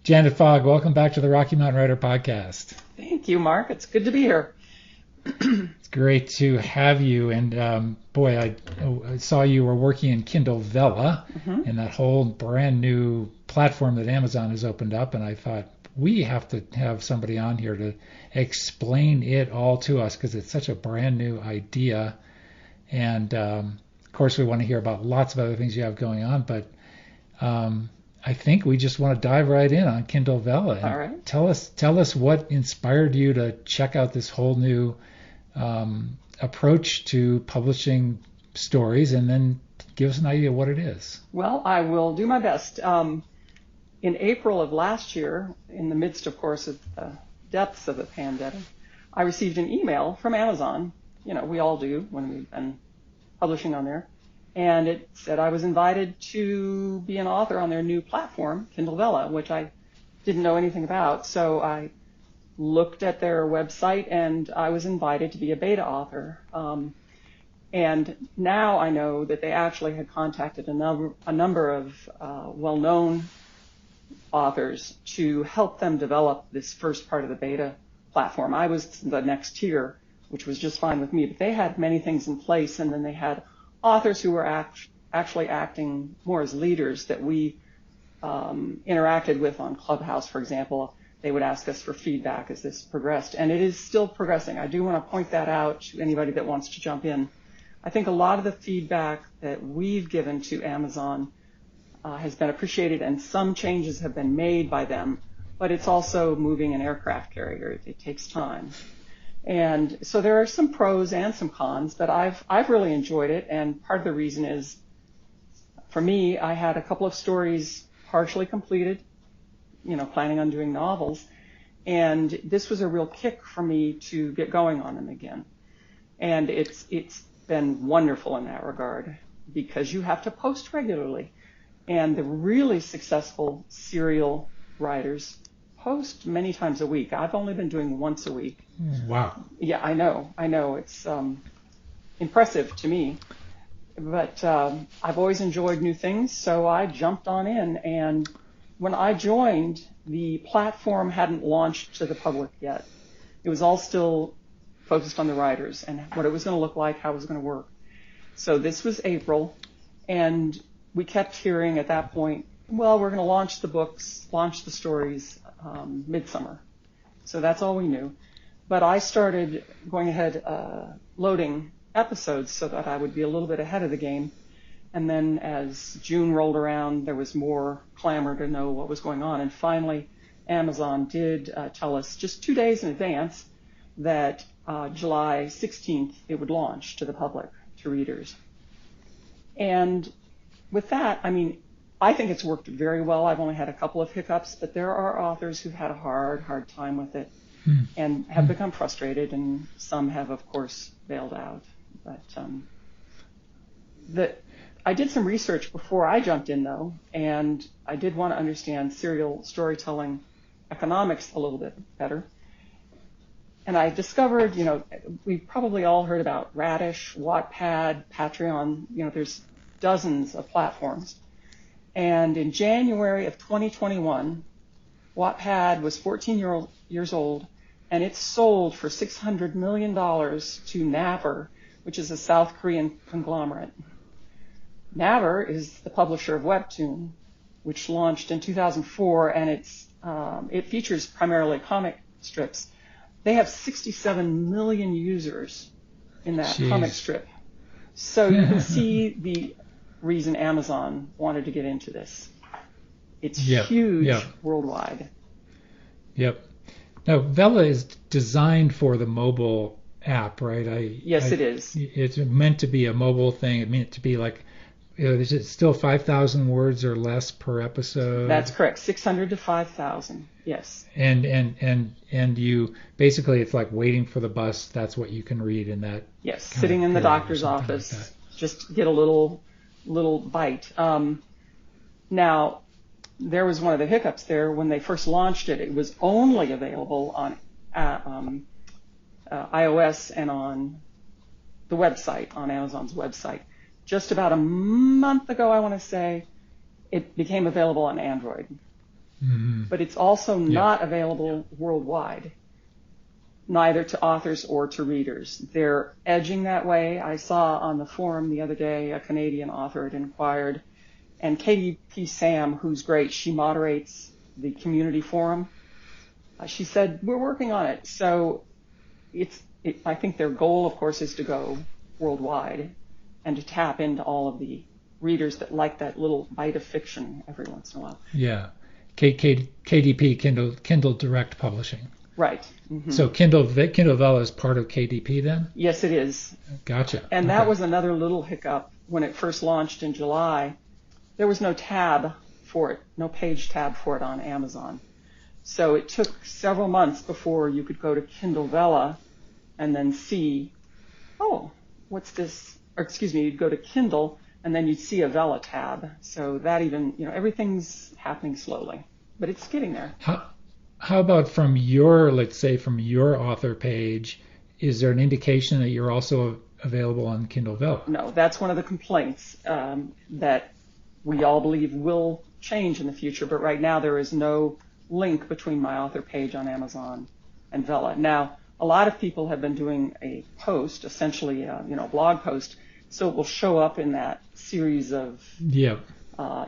Janet Fogg, welcome back to the Rocky Mountain Writer Podcast. Thank you, Mark. It's good to be here. It's great to have you. And boy, I saw you were working in Kindle Vella and that whole brand new platform that Amazon has opened up. And I thought we have to have somebody on here to explain it all to us because it's such a brand new idea. And of course, we want to hear about lots of other things you have going on. But I think we just want to dive right in on Kindle Vella. All right. Tell us what inspired you to check out this whole new approach to publishing stories, and then give us an idea of what it is. Well, I will do my best. In April of last year, in the midst, of course, of the depths of the pandemic, I received an email from Amazon. You know, we all do when we've been publishing on there. And it said I was invited to be an author on their new platform, Kindle Vella, which I didn't know anything about. So I looked at their website and I was invited to be a beta author. And now I know that they actually had contacted a number of well-known authors to help them develop this first part of the beta platform. I was the next tier, which was just fine with me, but they had many things in place, and then they had authors who were actually acting more as leaders that we interacted with on Clubhouse, for example. They would ask us for feedback as this progressed, and it is still progressing. I do want to point that out to anybody that wants to jump in. I think a lot of the feedback that we've given to Amazon has been appreciated, and some changes have been made by them, but it's also moving an aircraft carrier. It takes time. And so there are some pros and some cons, but I've really enjoyed it. And part of the reason is, for me, I had a couple of stories partially completed, you know, planning on doing novels. And this was a real kick for me to get going on them again. And it's been wonderful in that regard because you have to post regularly. And the really successful serial writers post many times a week. I've only been doing once a week. Wow. Yeah, I know. It's impressive to me. But I've always enjoyed new things, so I jumped on in. And when I joined, the platform hadn't launched to the public yet. It was all still focused on the writers and what it was going to look like, how it was going to work. So this was April, and we kept hearing at that point, well, we're going to launch the books, launch the stories midsummer. So that's all we knew. But I started going ahead loading episodes so that I would be a little bit ahead of the game. And then as June rolled around, there was more clamor to know what was going on. And finally, Amazon did tell us just 2 days in advance that July 16th it would launch to the public, to readers. And with that, I mean, I think it's worked very well. I've only had a couple of hiccups, but there are authors who've had a hard time with it and have become frustrated, and some have, of course, bailed out. But I did some research before I jumped in, though, and I did want to understand serial storytelling economics a little bit better. And I discovered, you know, we've probably all heard about Radish, Wattpad, Patreon. You know, there's dozens of platforms. And in January of 2021, Wattpad was 14 years old, and it sold for $600 million to Naver, which is a South Korean conglomerate. Naver is the publisher of Webtoon, which launched in 2004, and it features primarily comic strips. They have 67 million users in that comic strip. So you can see the reason Amazon wanted to get into this. It's huge worldwide. Yep. Now, Vella is designed for the mobile app, right? Yes, it is. It's meant to be a mobile thing. It's meant to be like, you know, is it still 5,000 words or less per episode? That's correct. 600 to 5,000. Yes. And you basically, it's like waiting for the bus. That's what you can read in that. Yes, sitting in the doctor's office, just get a little bite. Now, there was one of the hiccups there when they first launched it. It was only available on iOS and on the website, on Amazon's website. Just about a month ago, I want to say, it became available on Android. but it's also not available worldwide, neither to authors or to readers. They're edging that way. I saw on the forum the other day a Canadian author had inquired, and Katie P. Sam, who's great, she moderates the community forum. She said, we're working on it. So I think their goal, of course, is to go worldwide and to tap into all of the readers that like that little bite of fiction every once in a while. Yeah. KDP, Kindle Direct Publishing. Right. Mm-hmm. So Kindle Vella is part of KDP then? Yes, it is. Gotcha. And that was another little hiccup when it first launched in July. There was no tab for it, no page tab for it on Amazon. So it took several months before you could go to Kindle Vella and then see, oh, what's this? Or excuse me, you'd go to Kindle and then you'd see a Vella tab. So that even, everything's happening slowly, but it's getting there. How about from your author page, is there an indication that you're also available on Kindle Vella? No, that's one of the complaints that we all believe will change in the future, but right now there is no link between my author page on Amazon and Vella. Now, a lot of people have been doing a post, essentially a blog post, so it will show up in that series of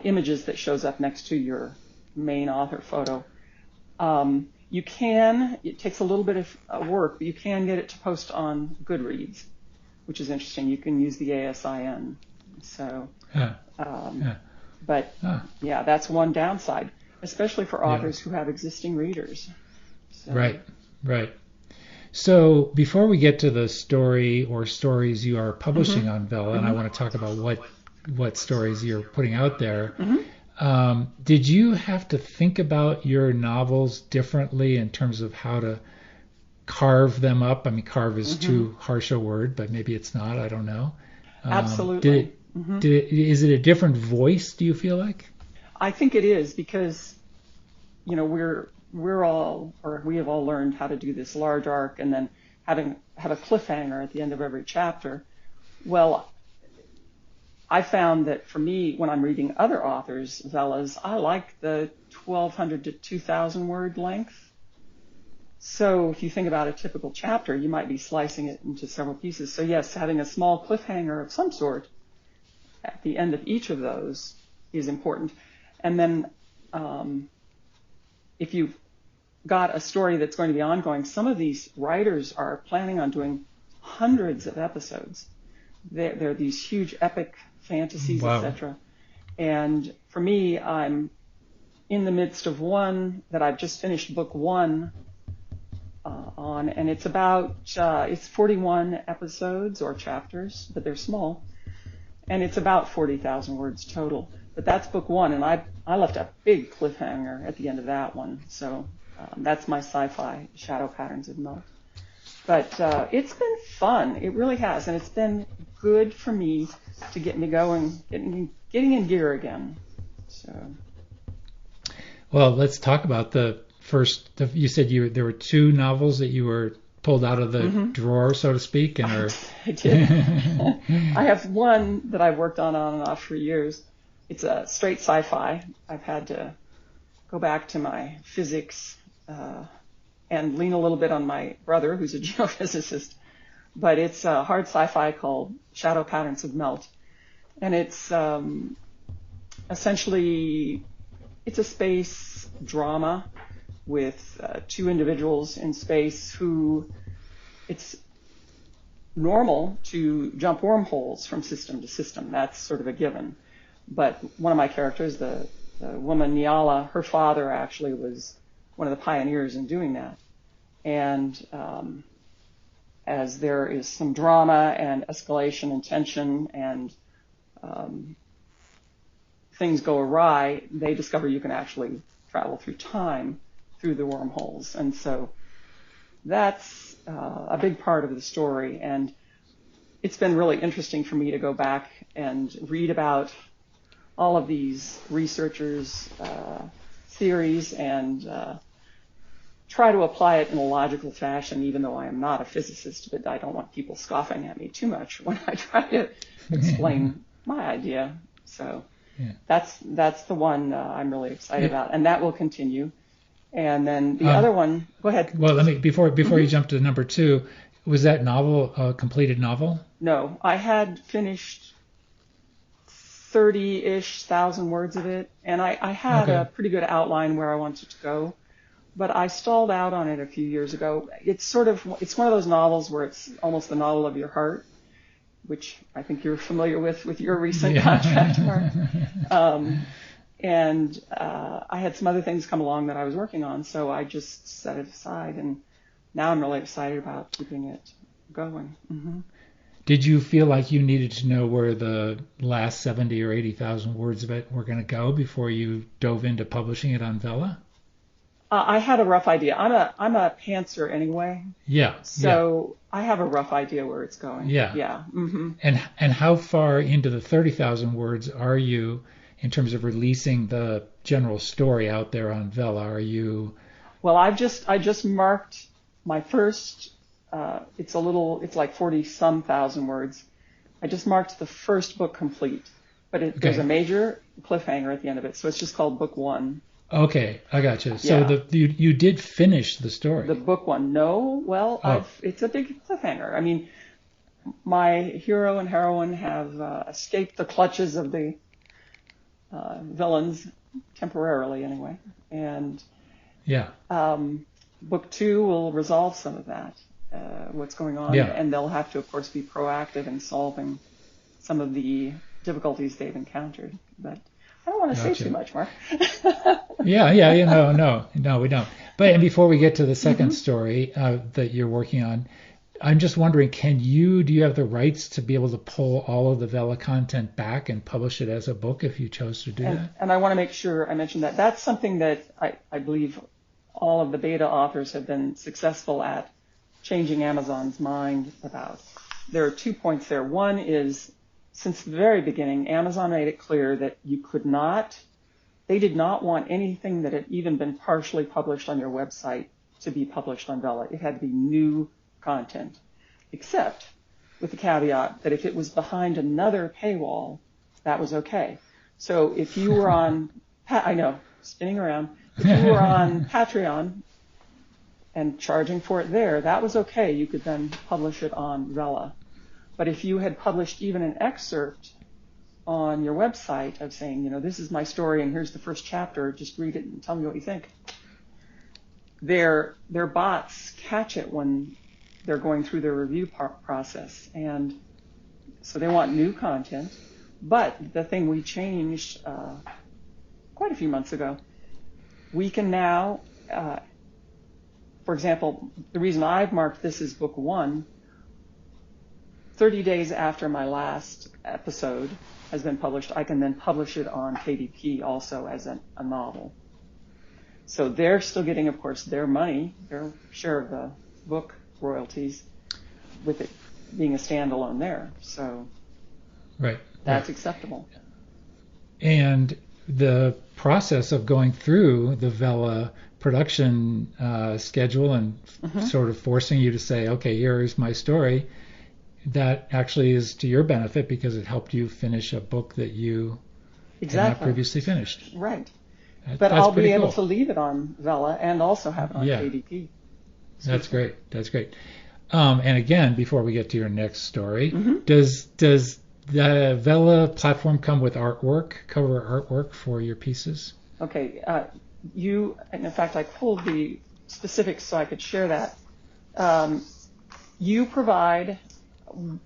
images that shows up next to your main author photo. It takes a little bit of work, but you can get it to post on Goodreads, which is interesting. You can use the ASIN. So, that's one downside, especially for authors who have existing readers. So. Right. So before we get to the story or stories you are publishing on Vella, and I want to talk about what stories you're putting out there, did you have to think about your novels differently in terms of how to carve them up? I mean, carve is too harsh a word, but maybe it's not. I don't know. Absolutely. Is it a different voice, do you feel like? I think it is because, we have all learned how to do this large arc and then have a cliffhanger at the end of every chapter. Well, I found that for me, when I'm reading other authors' Vellas, I like the 1,200 to 2,000 word length. So if you think about a typical chapter, you might be slicing it into several pieces. So yes, having a small cliffhanger of some sort at the end of each of those is important. And then if you've got a story that's going to be ongoing, some of these writers are planning on doing hundreds of episodes. They're these huge epic fantasies, etc. And for me, I'm in the midst of one that I've just finished book one on, and it's about, it's 41 episodes or chapters, but they're small, and it's about 40,000 words total. But that's book one, and I left a big cliffhanger at the end of that one. So that's my sci-fi Shadow Patterns of Melt. But it's been fun. It really has, and it's been good for me to get me going, getting in gear again. So. Well, let's talk about the first. You said there were two novels that you were pulled out of the drawer, so to speak, and I did. I have one that I've worked on and off for years. It's a straight sci-fi. I've had to go back to my physics and lean a little bit on my brother, who's a geophysicist. But it's a hard sci-fi called Shadow Patterns of Melt. And it's essentially, it's a space drama with two individuals in space who it's normal to jump wormholes from system to system. That's sort of a given. But one of my characters, the woman Nyala, her father actually was one of the pioneers in doing that. And as there is some drama and escalation and tension and things go awry, they discover you can actually travel through time through the wormholes. And so that's a big part of the story. And it's been really interesting for me to go back and read about all of these researchers' theories and try to apply it in a logical fashion, even though I am not a physicist, but I don't want people scoffing at me too much when I try to explain my idea. So that's the one I'm really excited about, and that will continue. And then the other one, go ahead. Well, before you jump to number 2, was that novel a completed novel? No, I had finished 30-ish thousand words of it, and I had a pretty good outline where I wanted to go, but I stalled out on it a few years ago. It's one of those novels where it's almost the novel of your heart, which I think you're familiar with your recent contract, Mark. And I had some other things come along that I was working on, so I just set it aside, and now I'm really excited about keeping it going. Mm-hmm. Did you feel like you needed to know where the last 70 or 80,000 words of it were going to go before you dove into publishing it on Vella? I had a rough idea. I'm a pantser anyway. Yeah. So I have a rough idea where it's going. Yeah. Yeah. Mm-hmm. And how far into the 30,000 words are you in terms of releasing the general story out there on Vella? Are you? Well, I just marked my first. It's like 40-some thousand words. I just marked the first book complete, but there's a major cliffhanger at the end of it, so it's just called Book 1. Okay, I got you. So you did finish the story. The Book 1. No, well, it's a big cliffhanger. I mean, my hero and heroine have escaped the clutches of the villains, temporarily anyway, and Book 2 will resolve some of that. What's going on, and they'll have to, of course, be proactive in solving some of the difficulties they've encountered. But I don't want to say too much, Mark. No, we don't. And before we get to the second story that you're working on, I'm just wondering, do you have the rights to be able to pull all of the Vella content back and publish it as a book if you chose to do that? And I want to make sure I mention that. That's something that I believe all of the beta authors have been successful at changing Amazon's mind about. There are 2 points there. One is, since the very beginning, Amazon made it clear that they did not want anything that had even been partially published on your website to be published on Vella. It had to be new content, except with the caveat that if it was behind another paywall, that was okay. So if you were on, spinning around, if you were on Patreon and charging for it there, that was okay. You could then publish it on Vella. But if you had published even an excerpt on your website of saying, this is my story and here's the first chapter, just read it and tell me what you think, their bots catch it when they're going through their review process. And so they want new content. But the thing we changed quite a few months ago, we can now, for example, the reason I've marked this as Book 1, 30 days after my last episode has been published, I can then publish it on KDP also as a novel. So they're still getting, of course, their money, their share of the book royalties, with it being a standalone there. So that's acceptable. And the process of going through the Vella production schedule and sort of forcing you to say, okay, here's my story, that actually is to your benefit because it helped you finish a book that you had not previously finished. Right. But I'll be able to leave it on Vella and also have it on KDP. That's great. And again, before we get to your next story, does the Vella platform come with artwork, cover artwork for your pieces? Okay. And in fact, I pulled the specifics so I could share that. You provide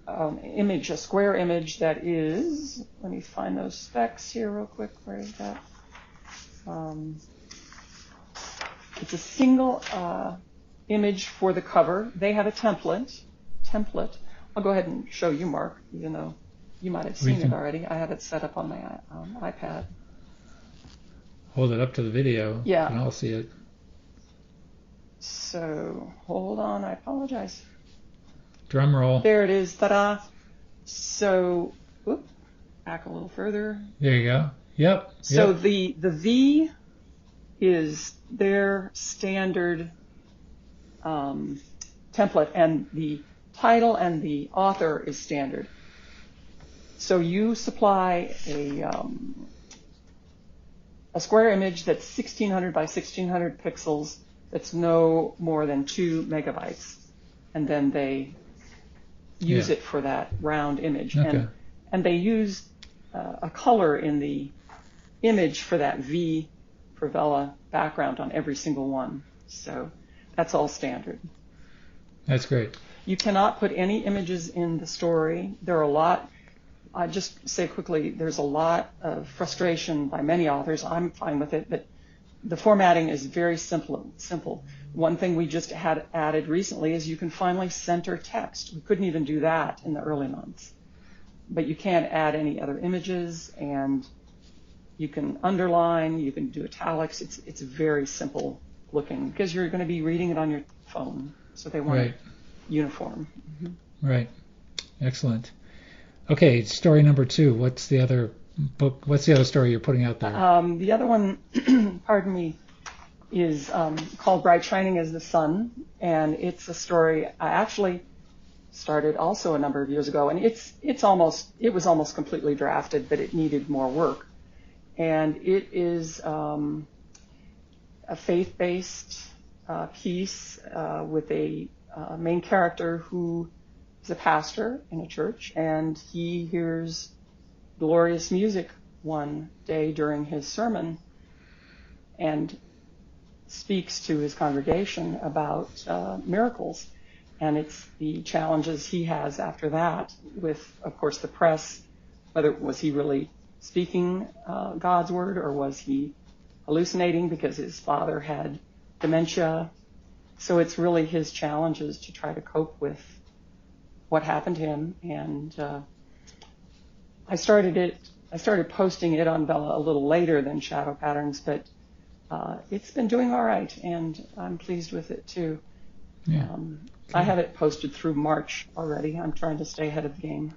a square image that is, let me find those specs here real quick. Where is that? It's a single image for the cover. They have a template. I'll go ahead and show you, Mark, even though you might have seen it already. I have it set up on my iPad. Hold it up to the video. Yeah. And I'll see it. So, hold on. I apologize. Drum roll. There it is. Ta-da. So, back a little further. There you go. Yep. So the V is their standard template, and the title and the author is standard. So you supply a square image that's 1600 by 1600 pixels that's no more than 2 megabytes. And then they use it for that round image. Okay. And they use a color in the image for that V for Vella background on every single one. So that's all standard. That's great. You cannot put any images in the story. There are a lot, I just say quickly, there's a lot of frustration by many authors. I'm fine with it, but the formatting is very simple. One thing we just had added recently is you can finally center text. We couldn't even do that in the early months. But you can't add any other images, and you can underline, you can do italics. It's very simple looking because you're going to be reading it on your phone, so they want it uniform. Mm-hmm. Right. Excellent. Okay, story number 2. What's the other book? What's the other story you're putting out there? The other one, pardon me, is called Bright Shining as the Sun, and it's a story I actually started also a number of years ago, and it was almost completely drafted, but it needed more work. And it is a faith-based piece with a main character who is a pastor in a church, and he hears glorious music one day during his sermon and speaks to his congregation about miracles. And it's the challenges he has after that with, of course, the press, whether was he really speaking God's word or was he hallucinating because his father had dementia. So it's really his challenges to try to cope with what happened to him. And I started posting it on Vella a little later than Shadow Patterns, but it's been doing all right, and I'm pleased with it too. Yeah. I have it posted through March already. I'm trying to stay ahead of the game.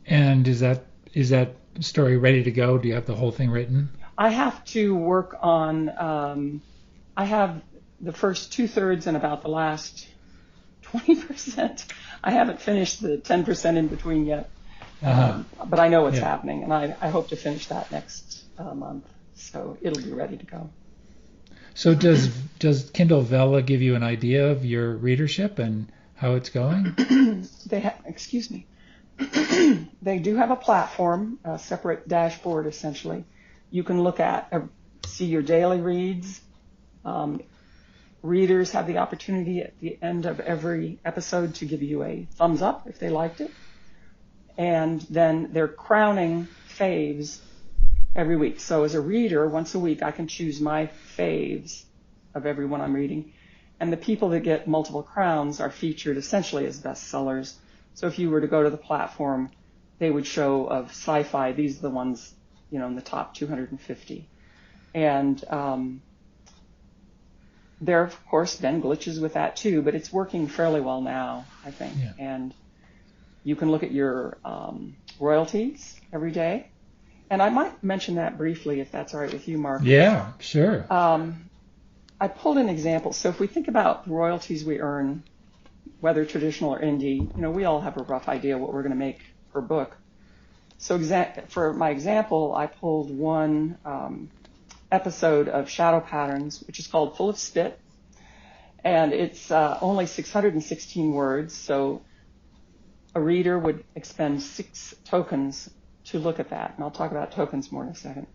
And is that story ready to go? Do you have the whole thing written? I have to work on, I have the first 2/3 and about the last 20%. I haven't finished the 10% in between yet. But I know what's happening, and I hope to finish that next month. So it'll be ready to go. So does Kindle Vella give you an idea of your readership and how it's going? Excuse me. They do have a platform, a separate dashboard essentially. You can look at, see your daily reads. Readers have the opportunity at the end of every episode to give you a thumbs up if they liked it. And then they're crowning faves every week. So as a reader, once a week, I can choose my faves of every one I'm reading. And the people that get multiple crowns are featured essentially as bestsellers. So if you were to go to the platform, they would show of sci-fi, these are the ones, in the top 250. And there, of course, been glitches with that too, but it's working fairly well now, I think. Yeah. And you can look at your royalties every day. And I might mention that briefly, if that's all right with you, Mark. Yeah, sure. I pulled an example. So if we think about the royalties we earn, whether traditional or indie, we all have a rough idea what we're going to make per book. So for my example, I pulled one episode of Shadow Patterns, which is called Full of Spit. And it's only 616 words, so a reader would expend 6 tokens to look at that. And I'll talk about tokens more in a second.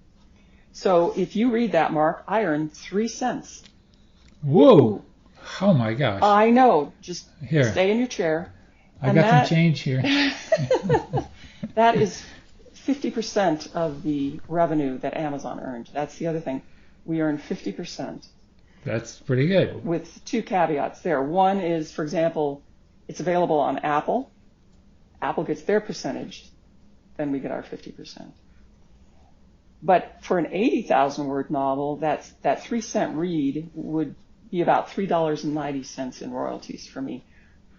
So if you read that, Mark, I earned 3 cents. Whoa. Oh, my gosh. I know. Just here. Stay in your chair. I got some change here. That is 50% of the revenue that Amazon earned. That's the other thing. We earn 50%. That's pretty good. With 2 caveats there. One is, for example, it's available on Apple. Apple gets their percentage. Then we get our 50%. But for an 80,000 word novel, that 3 cent read would be about $3.90 in royalties for me.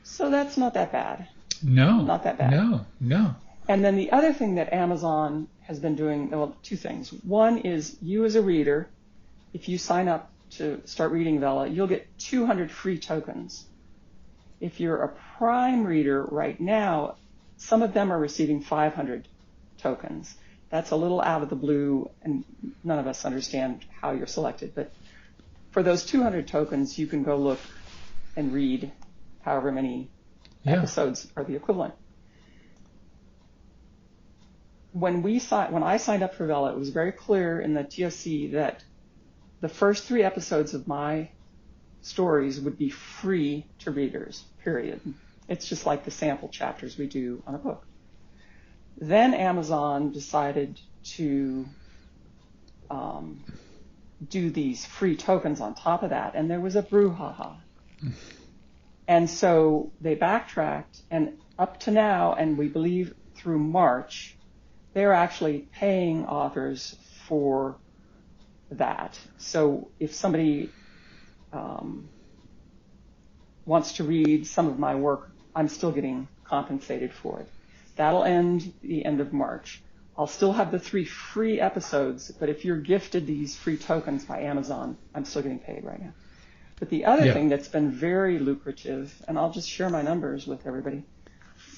So that's not that bad. No. Not that bad. No. And then the other thing that Amazon has been doing, well, 2 things. One is you as a reader, if you sign up to start reading Vella, you'll get 200 free tokens. If you're a Prime reader right now, some of them are receiving 500 tokens. that's a little out of the blue, and none of us understand how you're selected. But for those 200 tokens, you can go look and read however many episodes are the equivalent. When I signed up for Vella, it was very clear in the TOC that the first 3 episodes of my stories would be free to readers, period. It's just like the sample chapters we do on a book. Then Amazon decided to do these free tokens on top of that, and there was a brouhaha. And so they backtracked, and up to now, and we believe through March, they're actually paying authors for that. So if somebody wants to read some of my work, I'm still getting compensated for it. That'll end the end of March. I'll still have the 3 free episodes, but if you're gifted these free tokens by Amazon, I'm still getting paid right now. But the other thing that's been very lucrative, and I'll just share my numbers with everybody,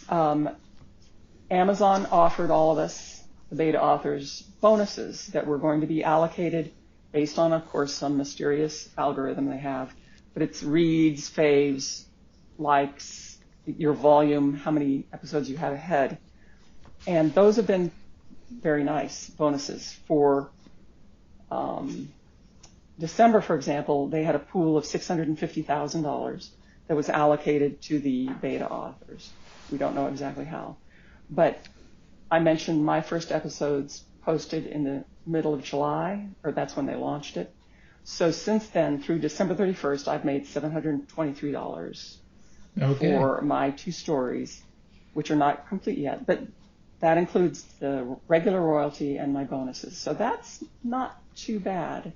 Amazon offered all of us, the beta authors, bonuses that were going to be allocated based on, of course, some mysterious algorithm they have. But it's reads, faves, likes, your volume, how many episodes you have ahead. And those have been very nice bonuses. For December, for example, they had a pool of $650,000 that was allocated to the beta authors. We don't know exactly how. But I mentioned my first episodes posted in the middle of July, or that's when they launched it. So since then, through December 31st, I've made $723 for my 2 stories, which are not complete yet, but that includes the regular royalty and my bonuses. So that's not too bad,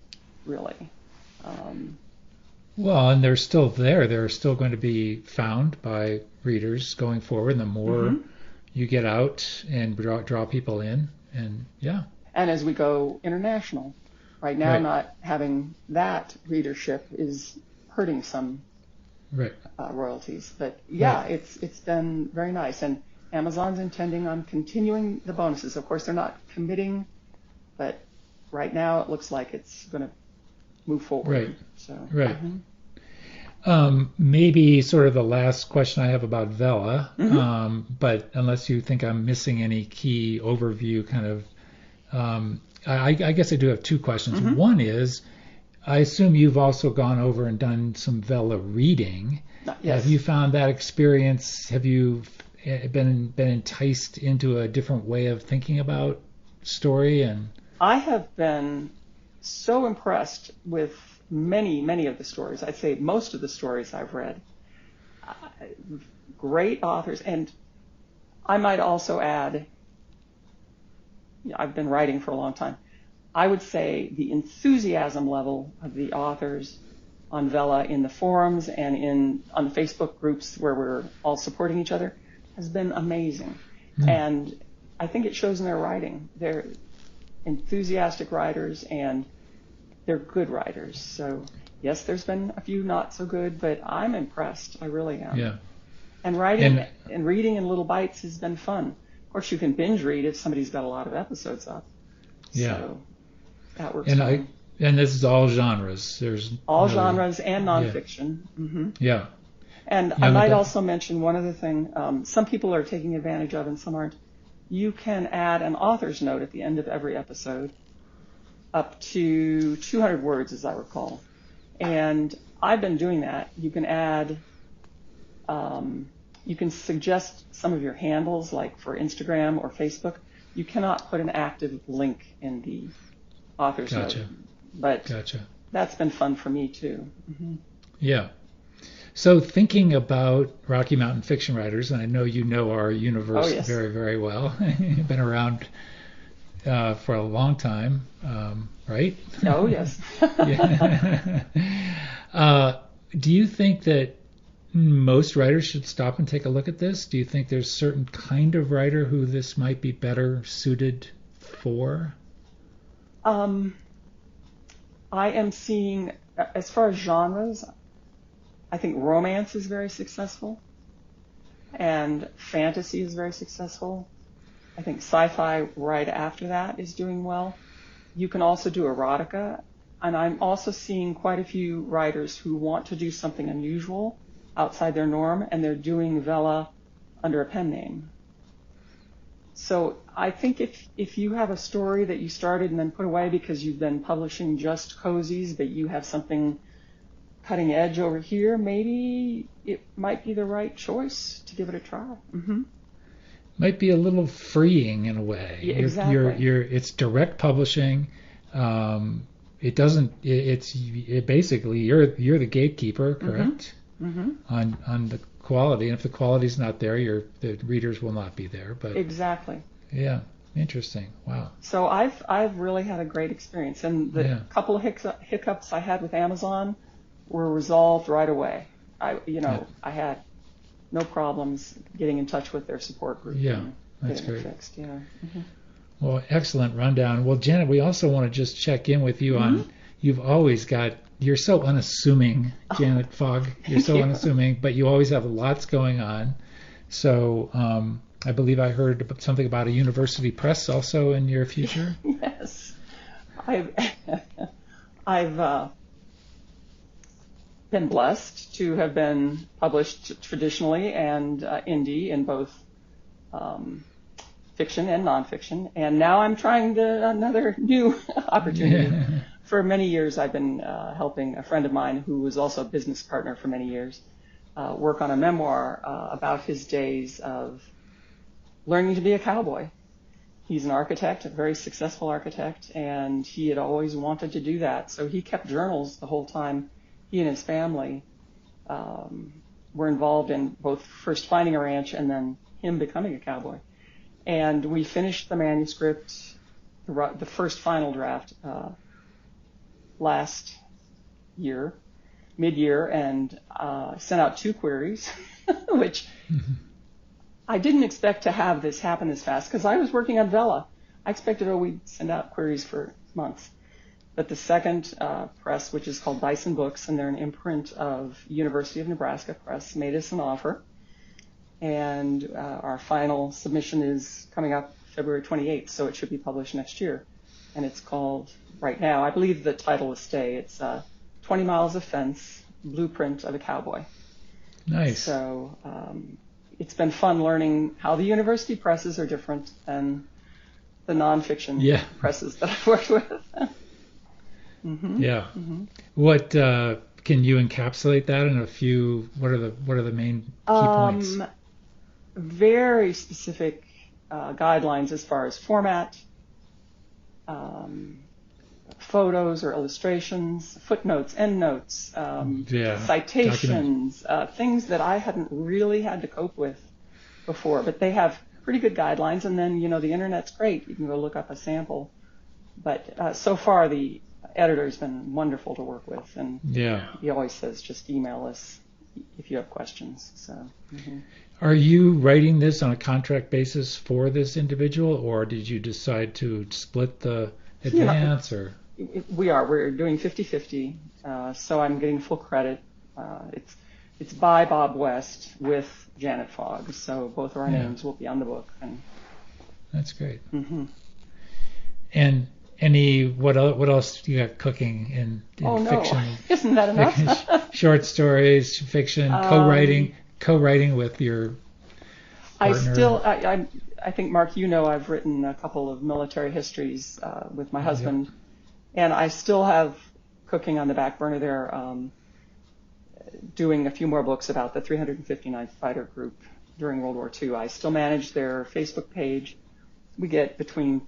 really. Well, and they're still there. They're still going to be found by readers going forward. The more you get out and draw people in, and And as we go international, right now not having that readership is hurting some royalties. But it's been very nice. And Amazon's intending on continuing the bonuses. Of course, they're not committing, but right now it looks like it's going to move forward. Maybe sort of the last question I have about Vella, but unless you think I'm missing any key overview kind of, I guess I do have 2 questions. One is, I assume you've also gone over and done some Vella reading. Yes. Have you found that experience? Have you been enticed into a different way of thinking about story? And I have been so impressed with many of the stories. I'd say most of the stories I've read. Great authors. And I might also add, I've been writing for a long time. I would say the enthusiasm level of the authors on Vella in the forums and on the Facebook groups where we're all supporting each other has been amazing. And I think it shows in their writing. They're enthusiastic writers and they're good writers. So yes, there's been a few not so good, but I'm impressed. I really am. Yeah. And writing and reading in little bites has been fun. Of course, you can binge read if somebody's got a lot of episodes up. Yeah. So that works fine. And this is all genres. There's all genres and nonfiction. Yeah. And I might also mention one other thing. Some people are taking advantage of and some aren't. You can add an author's note at the end of every episode, up to 200 words, as I recall. And I've been doing that. You can add, you can suggest some of your handles, like for Instagram or Facebook. You cannot put an active link in the author's note. But that's been fun for me, too. Yeah. So thinking about Rocky Mountain fiction writers, and I know you know our universe very, very well. You've been around for a long time, right? Oh, yes. Do you think that most writers should stop and take a look at this? Do you think there's a certain kind of writer who this might be better suited for? I am seeing, as far as genres, I think romance is very successful, and fantasy is very successful, I think sci-fi right after that is doing well. You can also do erotica, and I'm also seeing quite a few writers who want to do something unusual outside their norm, and they're doing Vella under a pen name. So I think if you have a story that you started and then put away because you've been publishing just cozies, but you have something cutting edge over here, maybe it might be the right choice to give it a try. Mm-hmm. Might be a little freeing in a way. Yeah, exactly. It's direct publishing. It doesn't. It's basically you're the gatekeeper, correct? Mm-hmm. On the quality, and if the quality's not there, the readers will not be there. But exactly. Yeah, interesting. Wow. So I've really had a great experience, and the couple of hiccups I had with Amazon were resolved right away. I had no problems getting in touch with their support group. Yeah, that's great. Fixed. Yeah. Mm-hmm. Well, excellent rundown. Well, Janet, we also want to just check in with you on. You're so unassuming, Janet Fogg. You're so unassuming, but you always have lots going on. So I believe I heard something about a university press also in your future. Yes, I've been blessed to have been published traditionally and indie in both fiction and nonfiction, and now I'm trying another new opportunity. For many years, I've been helping a friend of mine who was also a business partner for many years work on a memoir about his days of learning to be a cowboy. He's an architect, a very successful architect, and he had always wanted to do that. So he kept journals the whole time. He and his family were involved in both first finding a ranch and then him becoming a cowboy. And we finished the manuscript, the first final draft, last year, mid-year, and sent out 2 queries, which I didn't expect to have this happen this fast because I was working on Vella. I expected, we'd send out queries for months. But the second press, which is called Bison Books, and they're an imprint of University of Nebraska Press, made us an offer. And our final submission is coming up February 28th, so it should be published next year. And it's called, right now, I believe the title will stay, it's 20 Miles of Fence, Blueprint of a Cowboy. Nice. So it's been fun learning how the university presses are different than the nonfiction presses that I've worked with. Mm-hmm. Yeah. Mm-hmm. What can you encapsulate that in a few? What are the main key points? Very specific guidelines as far as format, photos or illustrations, footnotes, endnotes, citations, things that I hadn't really had to cope with before. But they have pretty good guidelines, and then the internet's great. You can go look up a sample. But so far the editor's been wonderful to work with, and he always says just email us if you have questions. So. Mm-hmm. Are you writing this on a contract basis for this individual, or did you decide to split the advance? We're doing 50-50, so I'm getting full credit. It's by Bob West with Janet Fogg, so both of our names will be on the book. And that's great. Mm-hmm. And what else you got cooking in fiction? No. Isn't that enough? Short stories, fiction, co-writing with your partner. I think, Mark, I've written a couple of military histories with my husband, and I still have cooking on the back burner there, doing a few more books about the 359th Fighter Group during World War II. I still manage their Facebook page. We get between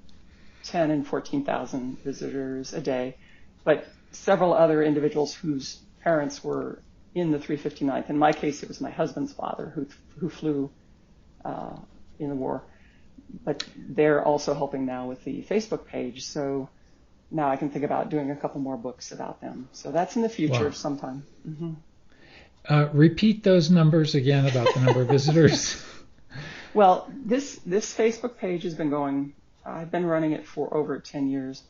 10 and 14,000 visitors a day, but several other individuals whose parents were in the 359th. In my case, it was my husband's father who flew in the war, but they're also helping now with the Facebook page. So now I can think about doing a couple more books about them. So that's in the future sometime. Mm-hmm. Repeat those numbers again about the number of visitors. Well, this Facebook page has been going. I've been running it for over 10 years,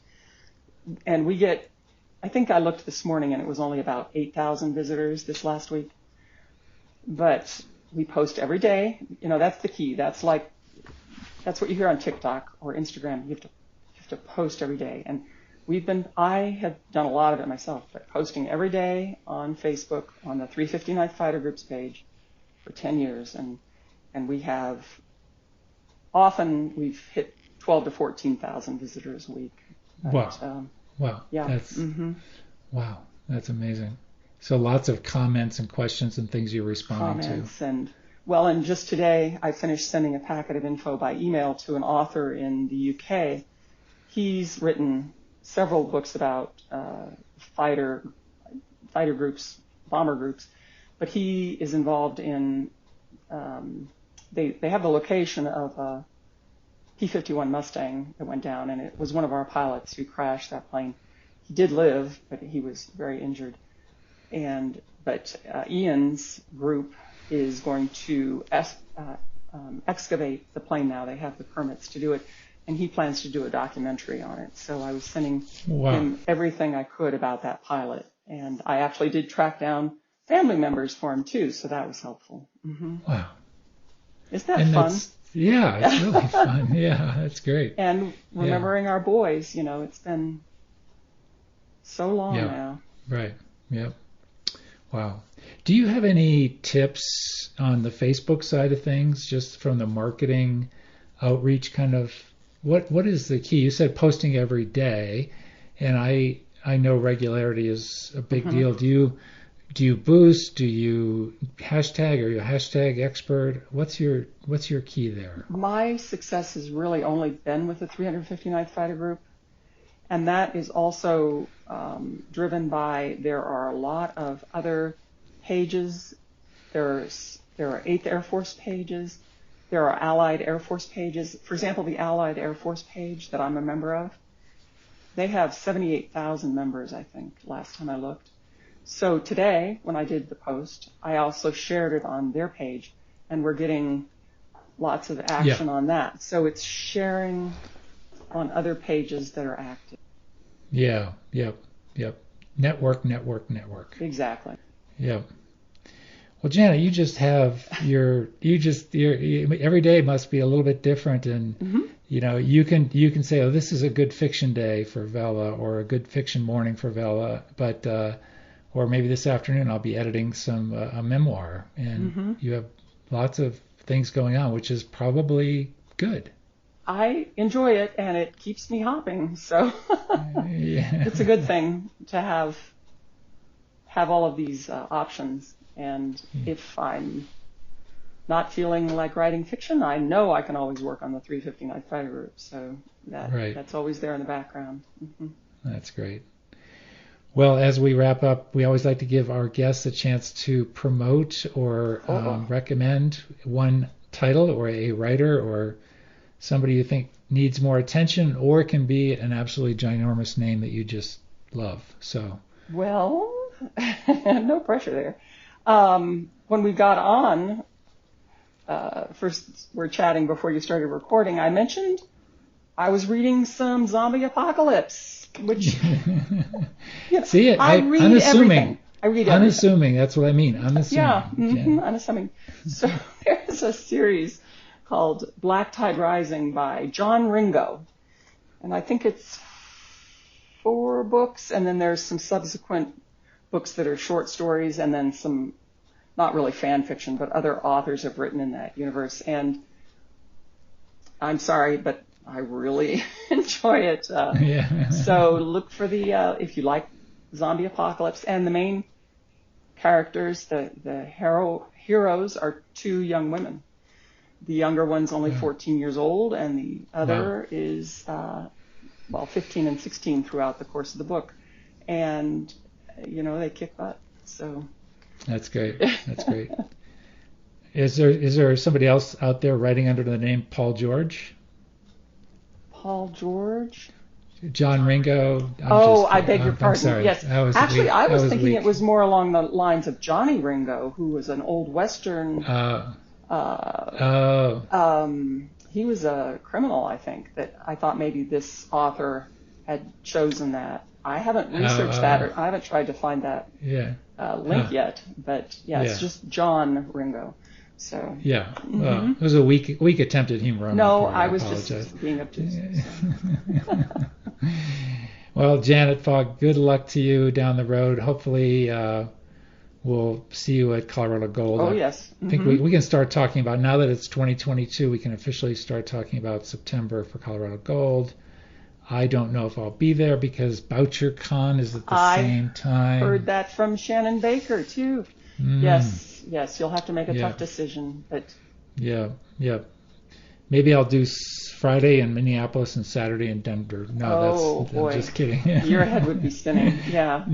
and we get, I think I looked this morning and it was only about 8,000 visitors this last week. But we post every day. That's the key. That's like that's what you hear on TikTok or Instagram. You have to post every day. And I have done a lot of it myself, but posting every day on Facebook on the 359th Fighter Groups page for 10 years. And we've hit 12 to 14,000 visitors a week. Wow. Wow. Yeah. Wow. That's amazing. So lots of comments and questions and things you're responding to. And just today I finished sending a packet of info by email to an author in the UK. He's written several books about fighter groups, bomber groups, but he is involved in, they have the location of a P-51 Mustang that went down, and it was one of our pilots who crashed that plane. He did live, but he was very injured. But Ian's group is going to excavate the plane now. They have the permits to do it, and he plans to do a documentary on it. So I was sending him everything I could about that pilot, and I actually did track down family members for him too, so that was helpful. Wow. Isn't that fun? Yeah, it's really fun. Yeah, that's great. And remembering our boys, it's been so long now. Right. Yep. Wow. Do you have any tips on the Facebook side of things, just from the marketing outreach kind of? What is the key? You said posting every day, and I know regularity is a big deal. Do you boost? Do you hashtag? Are you a hashtag expert? What's your key there? My success has really only been with the 359th Fighter Group, and that is also driven by there are a lot of other pages. There are 8th Air Force pages. There are Allied Air Force pages. For example, the Allied Air Force page that I'm a member of, they have 78,000 members, I think, last time I looked. So today, when I did the post, I also shared it on their page, and we're getting lots of action on that. So it's sharing on other pages that are active. Yeah, yep. Network. Exactly. Yep. Well, Janet, you just have every day must be a little bit different, and you can say, oh, this is a good fiction day for Vella, or a good fiction morning for Vella, but or maybe this afternoon I'll be editing a memoir, and you have lots of things going on, which is probably good. I enjoy it, and it keeps me hopping, so it's a good thing to have all of these options. And if I'm not feeling like writing fiction, I know I can always work on the 359th Fighter Group, so that's always there in the background. That's great. Well, as we wrap up, we always like to give our guests a chance to promote or recommend one title or a writer or somebody you think needs more attention, or it can be an absolutely ginormous name that you just love. So, well, no pressure there. When we got on, first we're chatting before you started recording, I mentioned I was reading some zombie apocalypse, which see it. I read unassuming. Everything. I read everything. Unassuming. That's what I mean. Unassuming. Yeah, unassuming. So there's a series called Black Tide Rising by John Ringo, and I think it's 4 books, and then there's some subsequent books that are short stories, and then some not really fan fiction, but other authors have written in that universe. And I'm sorry, but I really enjoy it. So look for if you like zombie apocalypse, and the main characters, the heroes are 2 young women. The younger one's only 14 years old, and the other is 15 and 16 throughout the course of the book. And they kick butt. So that's great. Is there somebody else out there writing under the name Paul George? Paul George? John Ringo. I beg your pardon. Sorry. Yes. I was thinking it was more along the lines of Johnny Ringo, who was an old Western. He was a criminal, I think. That I thought maybe this author had chosen that. I haven't researched that, or I haven't tried to find that link yet. But it's just John Ringo. So yeah, well, it was a weak attempt at humor on my no, part. I was apologize. just being obtuse. Well, Janet Fogg, good luck to you down the road. Hopefully, we'll see you at Colorado Gold. Oh, yes. I think we can start talking about, now that it's 2022, we can officially start talking about September for Colorado Gold. I don't know if I'll be there because BoucherCon is at the same time. I heard that from Shannon Baker, too. Yes, you'll have to make a tough decision. But Yeah. Maybe I'll do Friday in Minneapolis and Saturday in Denver. No, boy. I'm just kidding. Your head would be spinning. Yeah.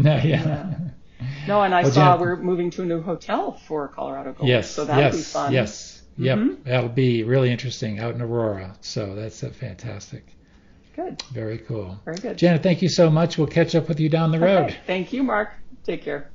No, and I saw we're moving to a new hotel for Colorado Gold. Yes. So that'll be fun. Yes. Yep. That'll be really interesting out in Aurora. So that's fantastic. Good. Very cool. Very good. Janet, thank you so much. We'll catch up with you down the road. Okay. Thank you, Mark. Take care.